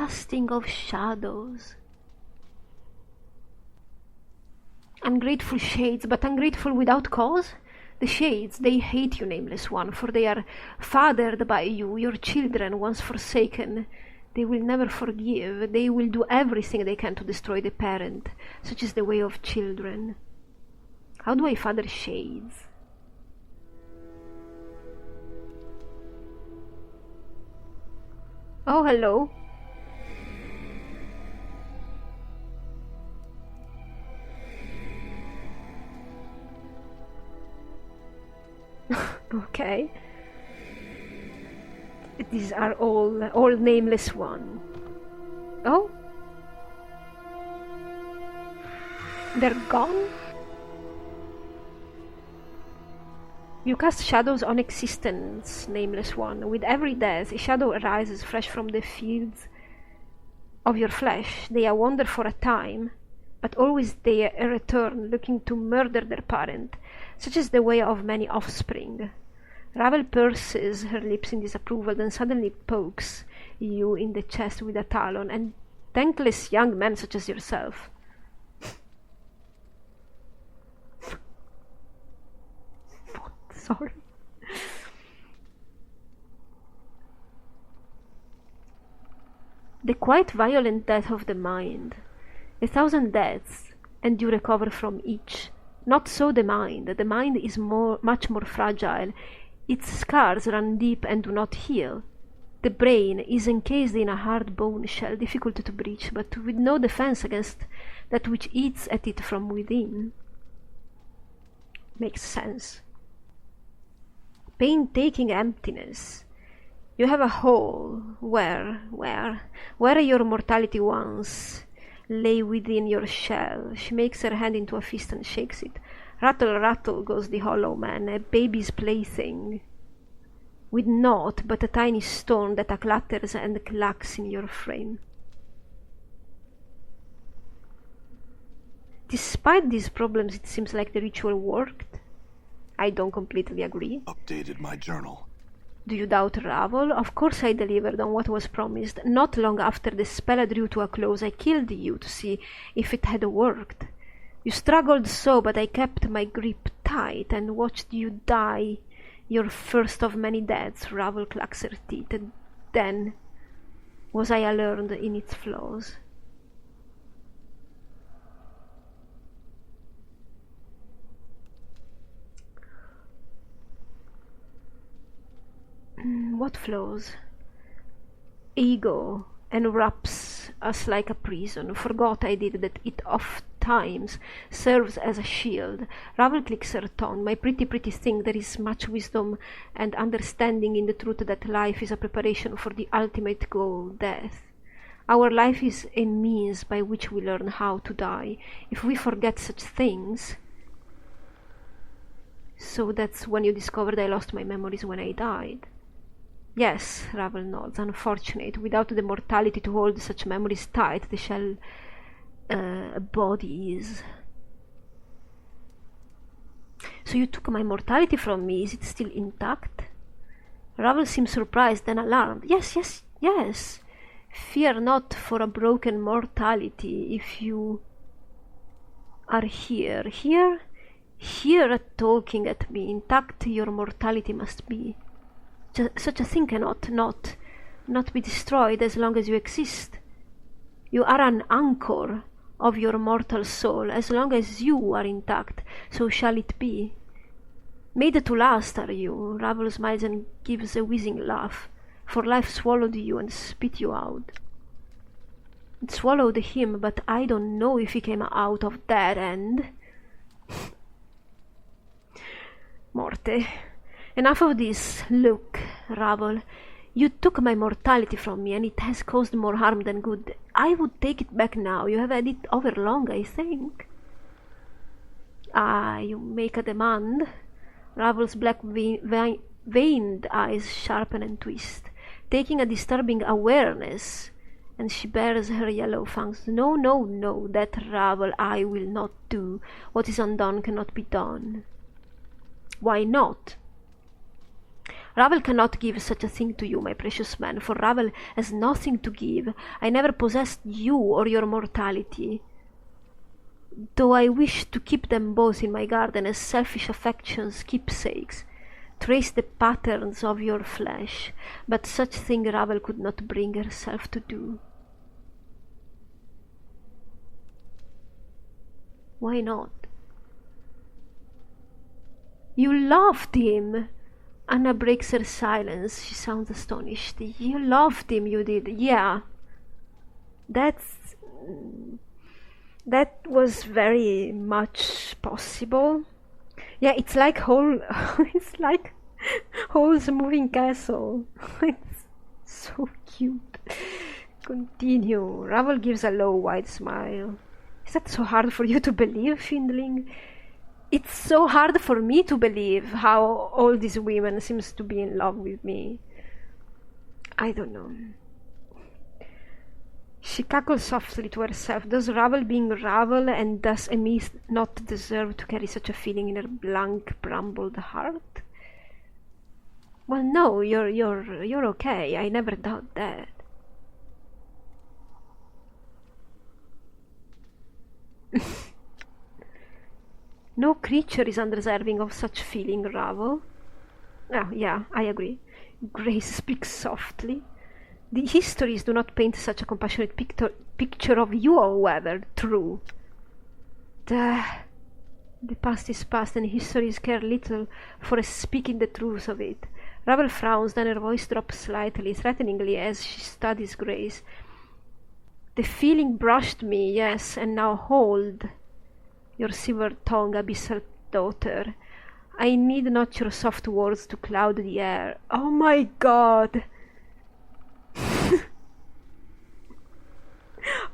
casting of shadows. Ungrateful shades, but ungrateful without cause? The shades, they hate you, nameless one, for they are fathered by you, your children once forsaken. They will never forgive. They will do everything they can to destroy the parent. Such is the way of children. How do I father shades? Oh, hello. Okay. These are all nameless one. Oh? They're gone? You cast shadows on existence, nameless one. With every death, a shadow arises fresh from the fields of your flesh. They wander for a time, but always they return, looking to murder their parent. Such is the way of many offspring. Ravel purses her lips in disapproval, then suddenly pokes you in the chest with a talon, and thankless young men such as yourself. Sorry. The quite violent death of the mind. 1,000 deaths, and you recover from each. Not so the mind. The mind is much more fragile. Its scars run deep and do not heal. The brain is encased in a hard bone shell, difficult to breach, but with no defense against that which eats at it from within. Makes sense. Painstaking emptiness. You have a hole where your mortality once lay within your shell. She makes her hand into a fist and shakes it. Rattle, rattle goes the hollow man, a baby's plaything, with naught but a tiny stone that clatters and clacks in your frame. Despite these problems, it seems like the ritual worked. I don't completely agree. Updated my journal. Do you doubt Ravel? Of course I delivered on what was promised. Not long after the spell drew to a close, I killed you to see if it had worked. You struggled so, but I kept my grip tight and watched you die, your first of many deaths. Ravel clacks her teeth. Then was I alarmed in its flaws. What flaws? Ego enwraps us like a prison. Forgot I did that it oft times serves as a shield. Ravel clicks her tongue. My pretty thing, there is much wisdom and understanding in the truth that life is a preparation for the ultimate goal, death. Our life is a means by which we learn how to die. If we forget such things... So that's when you discovered I lost my memories when I died. Yes, Ravel nods. Unfortunate. Without the mortality to hold such memories tight, the shell bodies. So you took my mortality from me. Is it still intact? Ravel seems surprised, then alarmed. Yes. Fear not for a broken mortality if you are here. Here talking at me. Intact your mortality must be. Such a thing cannot not be destroyed as long as you exist. You are an anchor of your mortal soul. As long as you are intact, so shall it be. Made to last are you. Ravel smiles and gives a whizzing laugh, for life swallowed you and spit you out. It swallowed him, but I don't know if he came out of that end. Morte. Enough of this. Look, Ravel, you took my mortality from me, and it has caused more harm than good. I would take it back now. You have had it over long, I think. Ah, you make a demand. Ravel's black veined eyes sharpen and twist, taking a disturbing awareness, and she bares her yellow fangs. No, that, Ravel, I will not do. What is undone cannot be done. Why not? Ravel cannot give such a thing to you, my precious man, for Ravel has nothing to give. I never possessed you or your mortality, though I wish to keep them both in my garden as selfish affections, keepsakes. Trace the patterns of your flesh, but such thing Ravel could not bring herself to do. Why not? You loved him! Anna breaks her silence. She sounds astonished. You loved him, you did. Yeah. That was very much possible. Yeah, it's like it's like Hole's moving castle. It's so cute. Continue. Ravel gives a low, wide smile. Is that so hard for you to believe, Findling? It's so hard for me to believe how all these women seems to be in love with me. I don't know. She cackles softly to herself. Does Ravel being Ravel and does Amy not deserve to carry such a feeling in her blank, brambled heart? Well, no, you're okay. I never doubt that. No creature is undeserving of such feeling, Ravel. Oh, yeah, I agree. Grace speaks softly. The histories do not paint such a compassionate picture of you, however. True. The past is past, and histories care little for speaking the truth of it. Ravel frowns, then her voice drops slightly, threateningly, as she studies Grace. The feeling brushed me, yes, and now hold your silver tongue, abyssal daughter. I need not your soft words to cloud the air. Oh my god!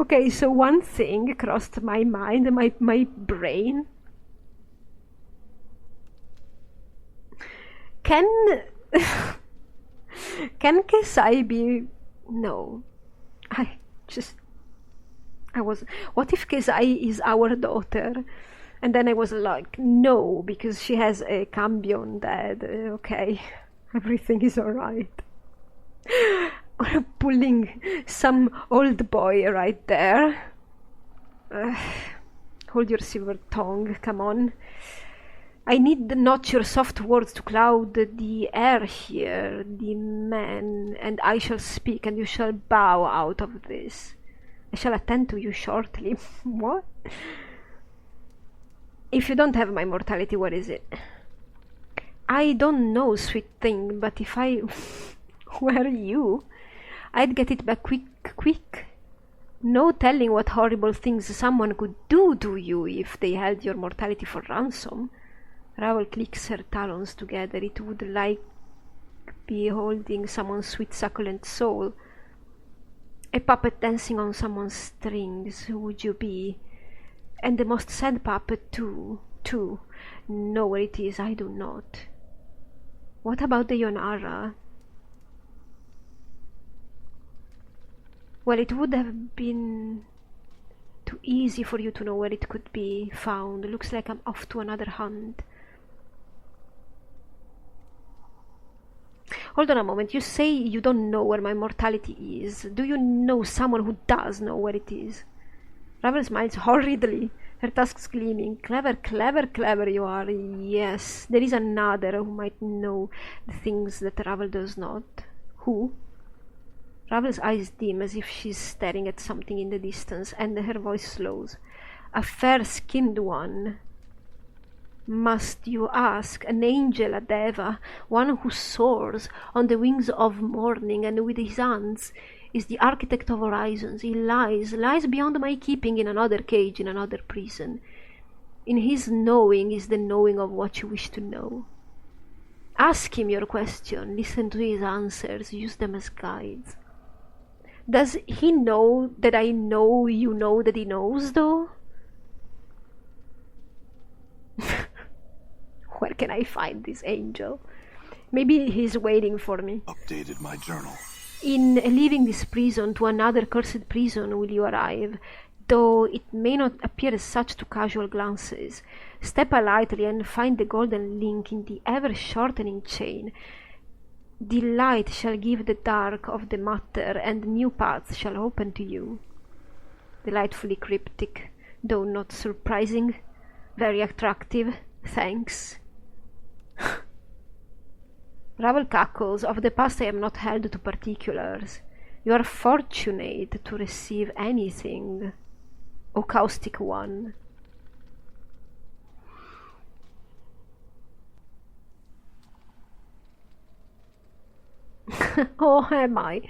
Okay, so one thing crossed my mind, my brain. Can Kesai be... No. What if Kesai is our daughter? And then I was like, no, because she has a Cambion dad. Okay, everything is alright. Pulling some old boy right there. Hold your silver tongue, come on. I need not your soft words to cloud the air here, the man, and I shall speak, and you shall bow out of this. I shall attend to you shortly. What? If you don't have my mortality, what is it? I don't know, sweet thing, but if I were you, I'd get it back quick. No telling what horrible things someone could do to you if they held your mortality for ransom. Ravel clicks her talons together. It would like be holding someone's sweet succulent soul. A puppet dancing on someone's strings, would you be? And the most sad puppet too. Know where it is, I do not. What about the Yonara? Well, it would have been too easy for you to know where it could be found. Looks like I'm off to another hunt. Hold on a moment, you say you don't know where my mortality is. Do you know someone who does know where it is? Ravel smiles horridly, her tusks gleaming. Clever you are. Yes, there is another who might know the things that Ravel does not. Who? Ravel's eyes dim as if she's staring at something in the distance, and her voice slows. A fair-skinned one. Must you ask? An angel, a deva, one who soars on the wings of morning, and with his hands is the architect of horizons. He lies beyond my keeping in another cage, in another prison. In his knowing is the knowing of what you wish to know. Ask him your question, listen to his answers, use them as guides. Does he know that I know you know that he knows, though? Where can I find this angel? Maybe he's waiting for me. Updated my journal. In leaving this prison to another cursed prison will you arrive, though it may not appear as such to casual glances. Step lightly and find the golden link in the ever-shortening chain. The light shall give the dark of the matter, and new paths shall open to you. Delightfully cryptic, though not surprising. Very attractive. Thanks. Ravel cackles. Of the past I am not held to particulars. You are fortunate to receive anything, O caustic one. Oh, am I?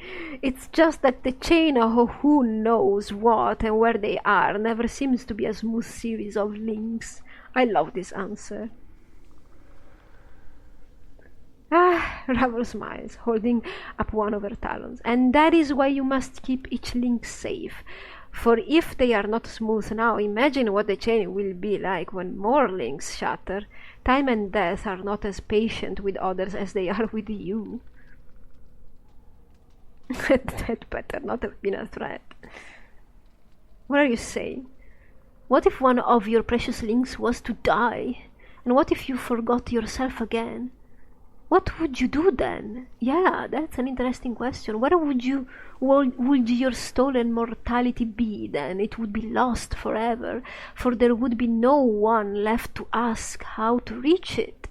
It's just that the chain of who knows what and where they are never seems to be a smooth series of links. I love this answer. Ah, Ravel smiles, holding up one of her talons. And that is why you must keep each link safe. For if they are not smooth now, imagine what the chain will be like when more links shatter. Time and death are not as patient with others as they are with you. That better not have been a threat. What are you saying? What if one of your precious links was to die? And what if you forgot yourself again? What would you do then? Yeah, that's an interesting question. Where would your stolen mortality be then? It would be lost forever, for there would be no one left to ask how to reach it.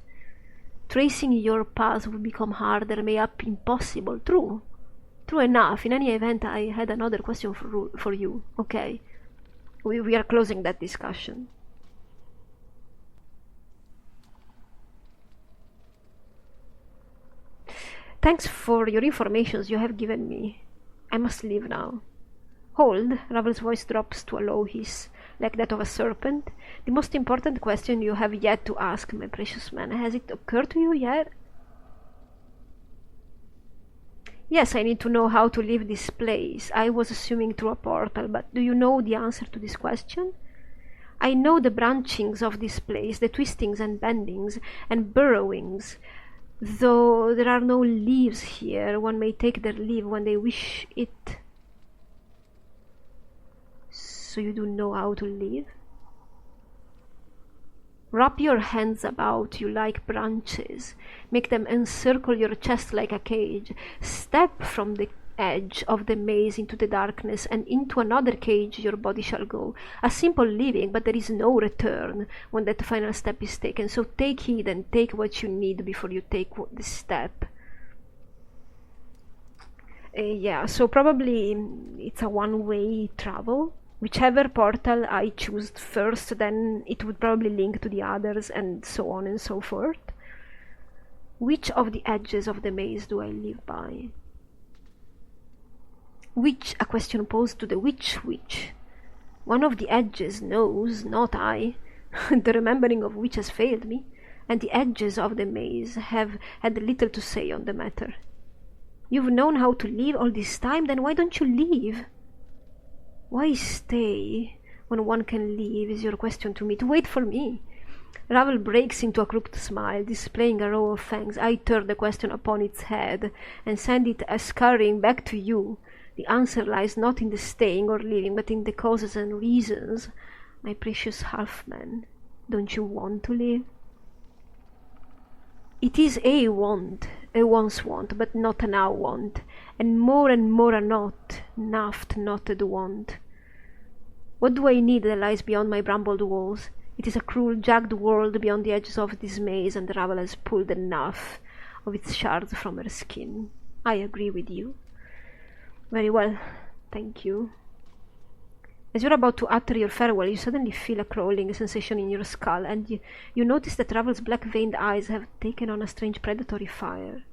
Tracing your path would become harder, maybe impossible. True enough. In any event, I had another question for you. Okay, we are closing that discussion. Thanks for your information you have given me. I must leave now. Hold. Ravel's voice drops to a low hiss, like that of a serpent. The most important question you have yet to ask, my precious man. Has it occurred to you yet? Yes, I need to know how to leave this place. I was assuming through a portal, but do you know the answer to this question? I know the branchings of this place, the twistings and bendings and burrowings. Though there are no leaves here, one may take their leave when they wish it. So you do know how to leave? Wrap your hands about you like branches. Make them encircle your chest like a cage. Step from the edge of the maze into the darkness, and into another cage your body shall go. A simple leaving, but there is no return when that final step is taken. So take heed and take what you need before you take the step. Yeah, so probably it's a one-way travel. Whichever portal I choose first, then it would probably link to the others, and so on and so forth. Which of the edges of the maze do I live by? Which? A question posed to the which. One of the edges knows, not I, the remembering of which has failed me, and the edges of the maze have had little to say on the matter. You've known how to leave all this time, then why don't you leave? Why stay when one can leave is your question to me. To wait for me. Ravel breaks into a crooked smile, displaying a row of fangs. I turn the question upon its head and send it scurrying back to you. The answer lies not in the staying or leaving, but in the causes and reasons. My precious half-man, don't you want to live? It is a want, a once want, but not a now want, and more a not, naft knotted want. What do I need that lies beyond my brambled walls? It is a cruel, jagged world beyond the edges of this maze, and Ravel has pulled enough of its shards from her skin. I agree with you. Very well, thank you. As you're about to utter your farewell, you suddenly feel a crawling sensation in your skull, and you notice that Ravel's black-veined eyes have taken on a strange predatory fire.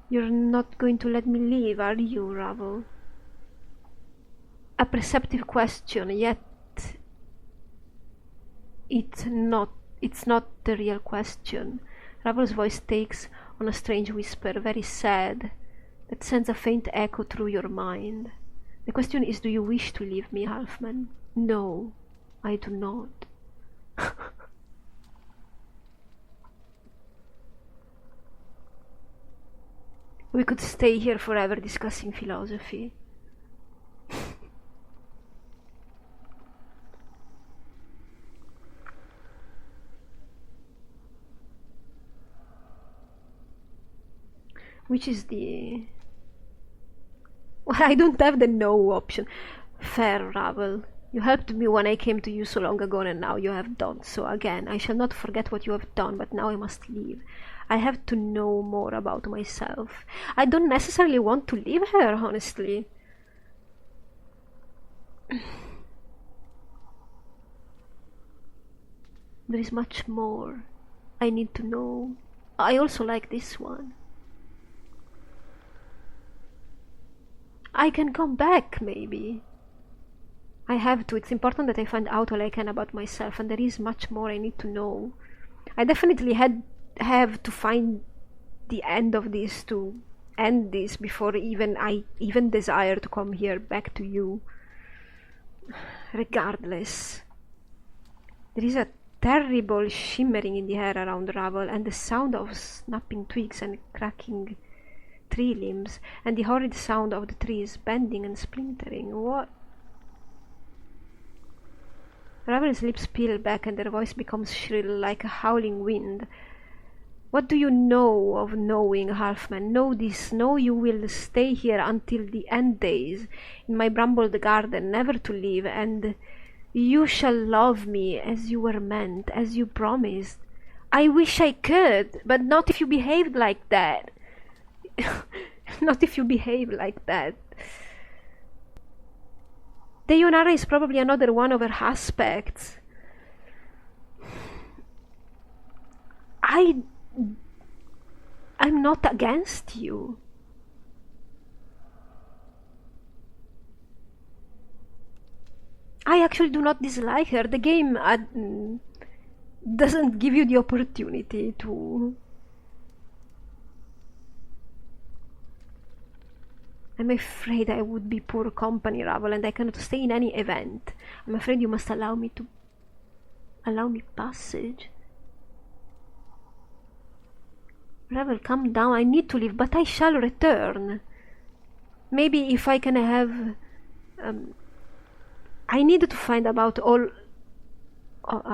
You're not going to let me leave, are you, Ravel? A perceptive question, yet it's not the real question. Ravel's voice takes on a strange whisper, very sad, that sends a faint echo through your mind. The question is, do you wish to leave me, Halfman? No, I do not. We could stay here forever discussing philosophy. Which is the... Well, I don't have the no option. Fair, Ravel. You helped me when I came to you so long ago, and now you have done so again. I shall not forget what you have done, but now I must leave. I have to know more about myself. I don't necessarily want to leave her, honestly. There is much more I need to know. I also like this one. I can come back, maybe. I have to. It's important that I find out all I can about myself, and there is much more I need to know. I definitely have to find the end of this, to end this before I even desire to come here back to you. Regardless, there is a terrible shimmering in the air around Ravel, and the sound of snapping twigs and cracking tree limbs, and the horrid sound of the trees bending and splintering. What? Ravel's lips peel back, and her voice becomes shrill like a howling wind. What do you know of knowing, Halfman? Know this. Know you will stay here until the end days, in my brambled garden, never to leave, and you shall love me as you were meant, as you promised. I wish I could, but not if you behaved like that. Not if you behave like that. Deionara is probably another one of her aspects. I'm not against you. I actually do not dislike her. The game doesn't give you the opportunity to... I'm afraid I would be poor company, Ravel, and I cannot stay in any event. I'm afraid you must allow me passage. Ravel, calm down. I need to leave, but I shall return. Maybe if I can have... I need to find about all...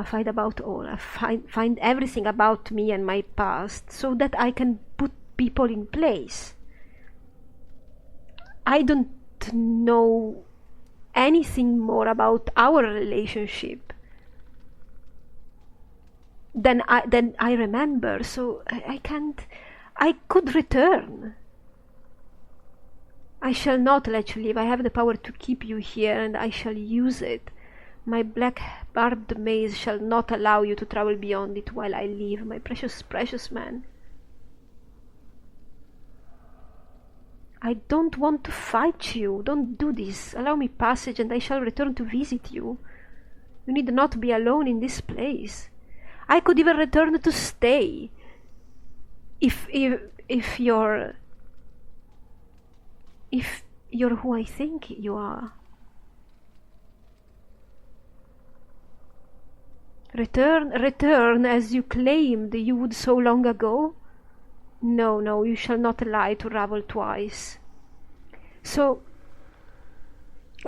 find everything about me and my past, so that I can put people in place. I don't know anything more about our relationship than I remember, so I can't... I could return. I shall not let you leave. I have the power to keep you here, and I shall use it. My black barbed maze shall not allow you to travel beyond it while I live, my precious, precious man. I don't want to fight you. Don't do this. Allow me passage, and I shall return to visit you. You need not be alone in this place. I could even return to stay. If you're who I think you are. Return as you claimed you would so long ago. No, you shall not lie to Ravel twice. So,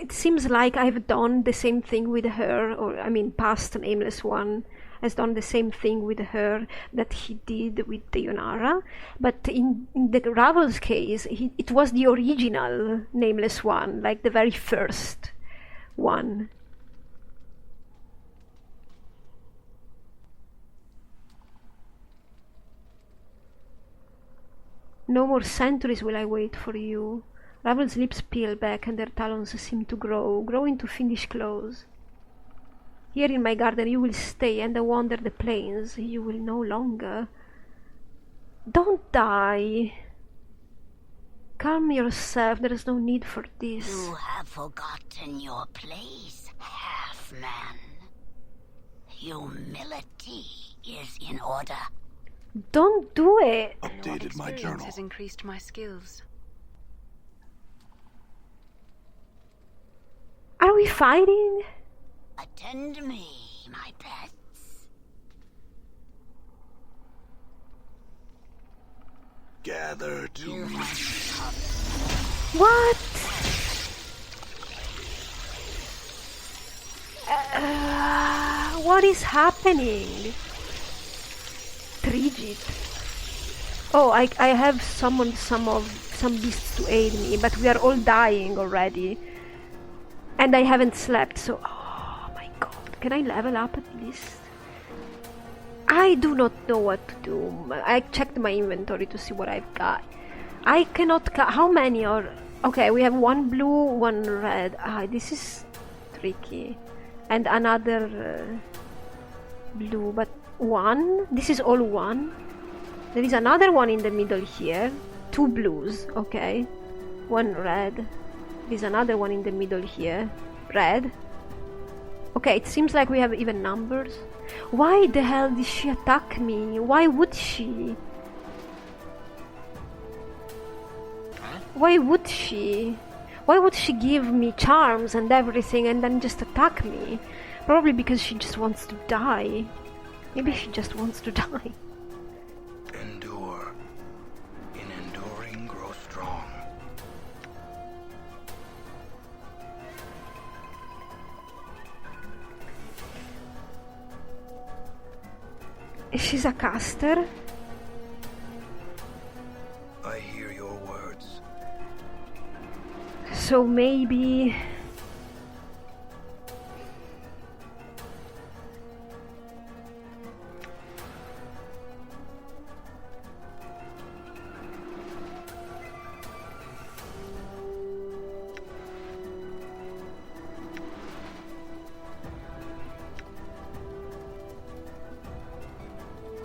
it seems like I've done the same thing with her, or I mean past Nameless One has done the same thing with her that he did with Deionara, but in the Ravel's case, it was the original Nameless One, like the very first one. No more centuries will I wait for you. Ravel's lips peel back, and their talons seem to grow into fiendish claws. Here in my garden you will stay and wander the plains. You will no longer... Don't die. Calm yourself, there is no need for this. You have forgotten your place, half-man. Humility is in order. Don't do it. Updated my journal. Has increased my skills. Are we fighting? Attend me, my pets. Gather to You me. What? What is happening? Trigid. Oh, I have summoned some beasts to aid me, but we are all dying already. And I haven't slept, so... Oh my god, can I level up at least? I do not know what to do. I checked my inventory to see what I've got. I cannot... How many are... Okay, we have one blue, one red. This is tricky. And another blue, but one? This is all one? There is another one in the middle here. Two blues, okay. One red. There's another one in the middle here. Red. Okay, it seems like we have even numbers. Why the hell did she attack me? Why would she? Why would she? Why would she give me charms and everything and then just attack me? Probably because she just wants to die. Maybe she just wants to die. Endure. In enduring, grow strong. She's a caster. I hear your words. So maybe...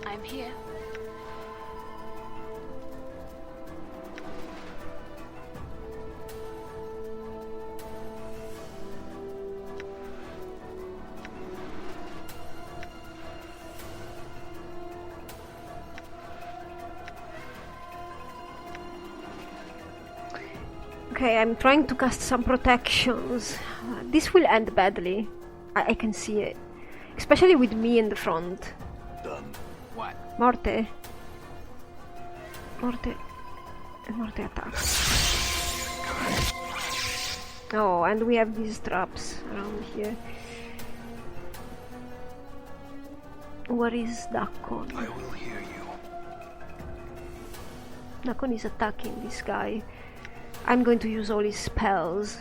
I'm here. Okay, I'm trying to cast some protections. This will end badly. I can see it. Especially with me in the front. Done. What? Morte. Morte. Morte attack. Oh, and we have these traps around here. Where is Dakon? I will hear you. Dakon is attacking this guy. I'm going to use all his spells.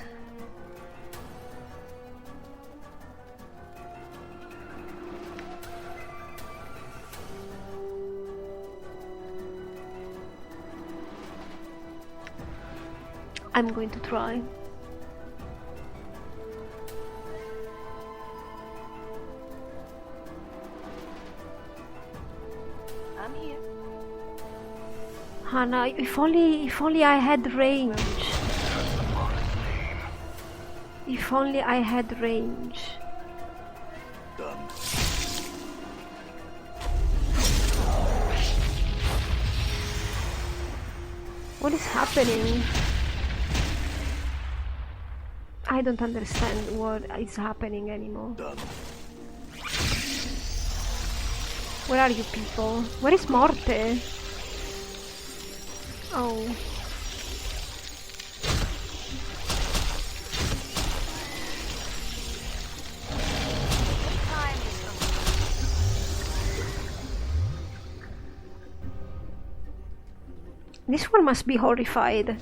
I'm going to try. I'm here. Hannah, if only I had range. If only I had range. Done. What is happening? I don't understand what is happening anymore. Done. Where are you people? Where is Morte? Oh. Time is over. This one must be horrified.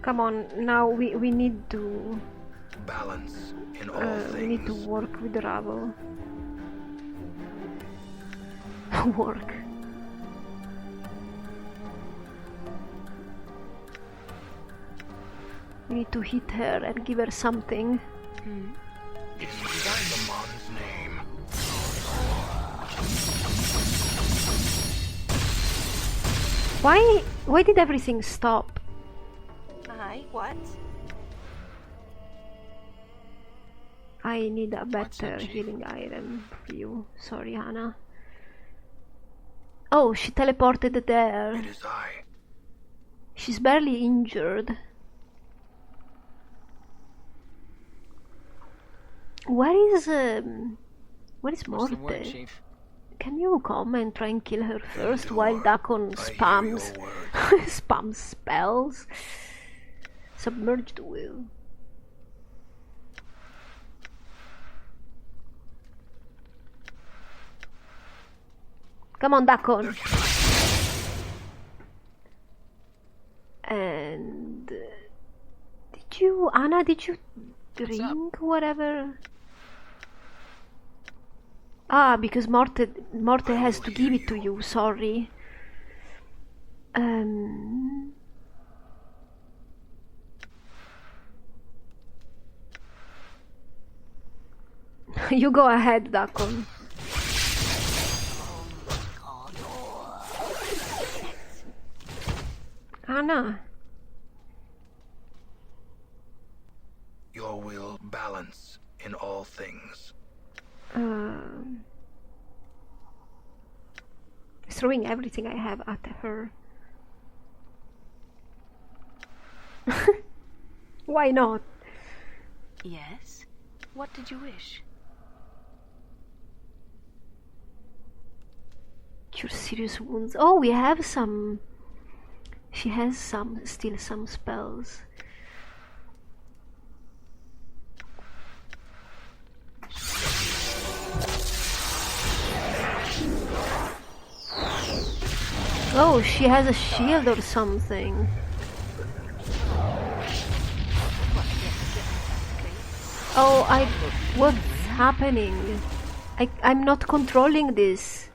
Come on, now we need to... Balance in all things. we need to work with Ravel. Work. We need to hit her and give her something. In Daemon's name. Why did everything stop? What? I need a What's better up, Chief? healing item for you. Sorry, Hannah. Oh, she teleported there. It is I. She's barely injured. Where is What's the word, Morte? Chief? Can you come and try and kill her first while Endure. Dakon I hear spams your words. spams spells? Submerged will. Come on, Dakon. And Anna, did you drink whatever? Ah, because Morte has to give it to you, sorry. You go ahead, Dakon. Anna. Your will balance in all things. Throwing everything I have at her. Why not? Yes? What did you wish? Cure serious wounds. Oh, we have some. She has still some spells. Oh, she has a shield or something. Oh, what's happening? I'm not controlling this.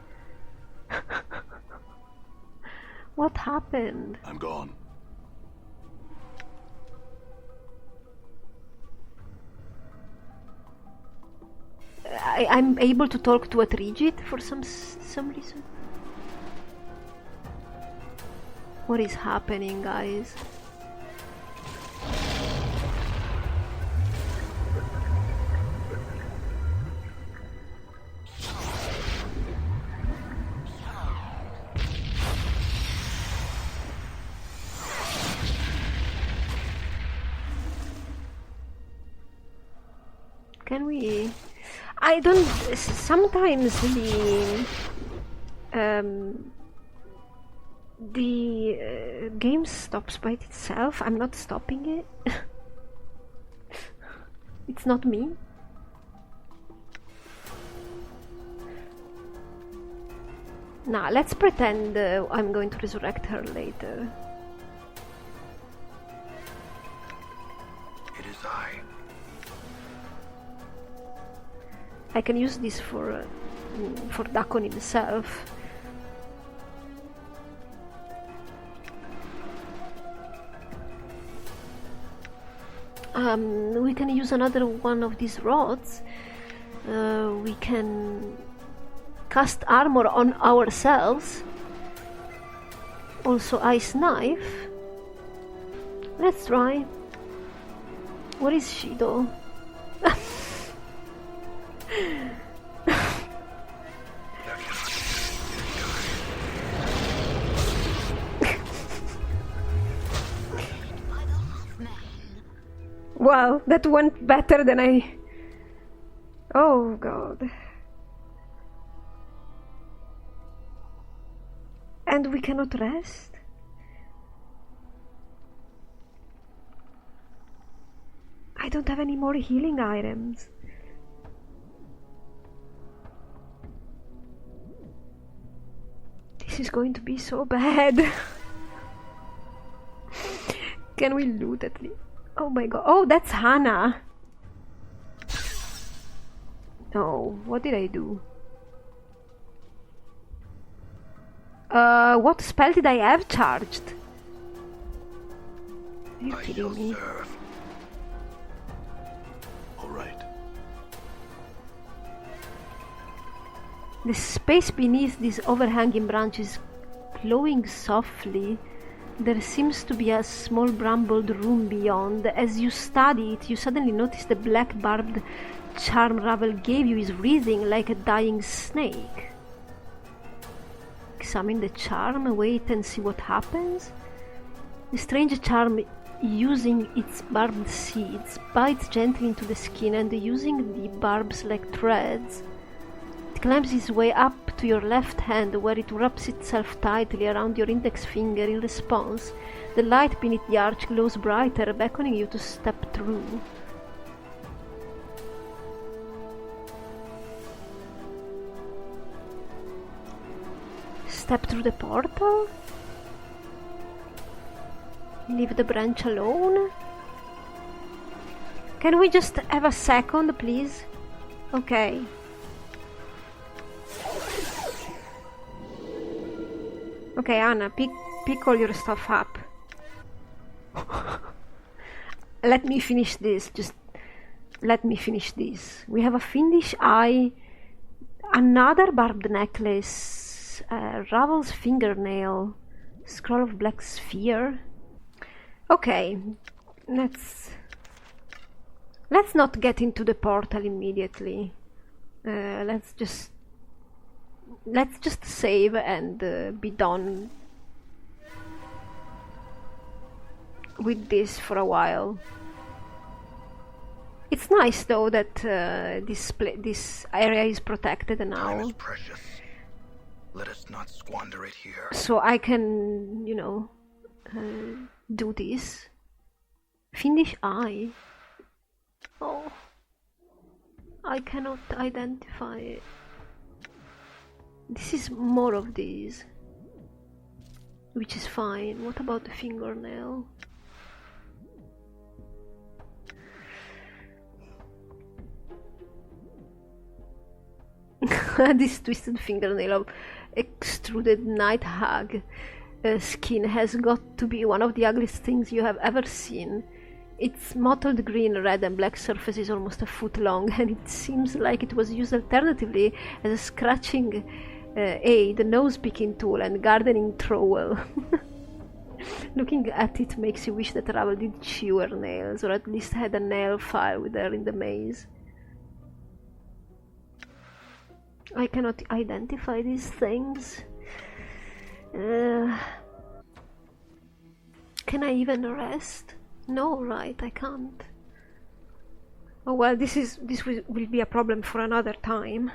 What happened? I'm gone. I'm able to talk to a Trigit for some reason. What is happening, guys? Can we? I don't. Sometimes the game stops by itself. I'm not stopping it. It's not me. Nah, let's pretend I'm going to resurrect her later. It is I. I can use this for Dakon himself. We can use another one of these rods. We can cast armor on ourselves. Also ice knife. Let's try. What is she though? Wow, that went better than I... Oh god. And we cannot rest? I don't have any more healing items. This is going to be so bad. Can we loot at least? Oh my god. Oh, that's Hannah. Oh, what did I do? What spell did I have charged? Are you kidding me? Serve. All right. The space beneath these overhanging branches glowing softly. There seems to be a small brambled room beyond. As you study it, you suddenly notice the black barbed charm Ravel gave you is writhing like a dying snake. Examine the charm, wait and see what happens. The strange charm, using its barbed seeds, bites gently into the skin and using the barbs like threads, it climbs its way up to your left hand where it wraps itself tightly around your index finger. In response, the light beneath the arch glows brighter, beckoning you to step through. Step through the portal? Leave the branch alone? Can we just have a second, please? Okay. Okay, Anna, pick all your stuff up. Let me finish this, just let me finish this. We have a fiendish eye, another barbed necklace, Ravel's fingernail, scroll of black sphere. Okay, let's not get into the portal immediately. Let's just save and be done with this for a while. It's nice though that this area is protected now. Time is precious. Let us not squander it here. So I can, you know, do this. Fiendish eye. Oh, I cannot identify it. This is more of these, which is fine. What about the fingernail? This twisted fingernail of extruded night hag skin has got to be one of the ugliest things you have ever seen. Its mottled green, red and black surface is almost a foot long, and it seems like it was used alternatively as a scratching aid, nose-picking tool and gardening trowel. Looking at it makes you wish that Ravel did chew her nails, or at least had a nail file with her in the maze. I cannot identify these things. Can I even rest? No, right, I can't. Oh well, this will be a problem for another time.